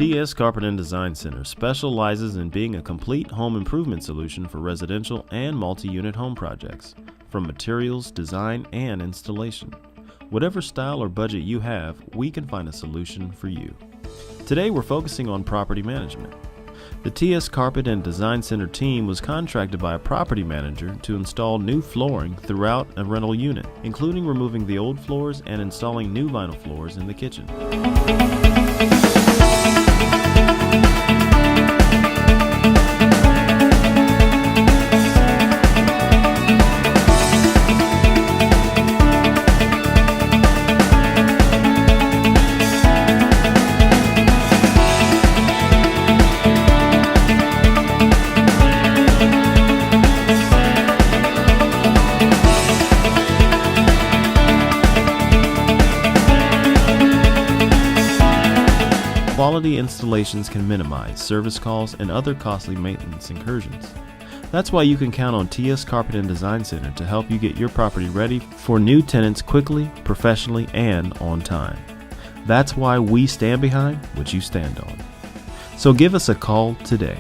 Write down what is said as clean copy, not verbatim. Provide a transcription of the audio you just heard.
TS Carpet and Design Center specializes in being a complete home improvement solution for residential and multi-unit home projects, from materials, design, and installation. Whatever style or budget you have, we can find a solution for you. Today we're focusing on property management. The TS Carpet and Design Center team was contracted by a property manager to install new flooring throughout a rental unit, including removing the old floors and installing new vinyl floors in the kitchen. Quality installations can minimize service calls and other costly maintenance incursions. That's why you can count on TS Carpet and Design Center to help you get your property ready for new tenants quickly, professionally, and on time. That's why we stand behind what you stand on. So give us a call today.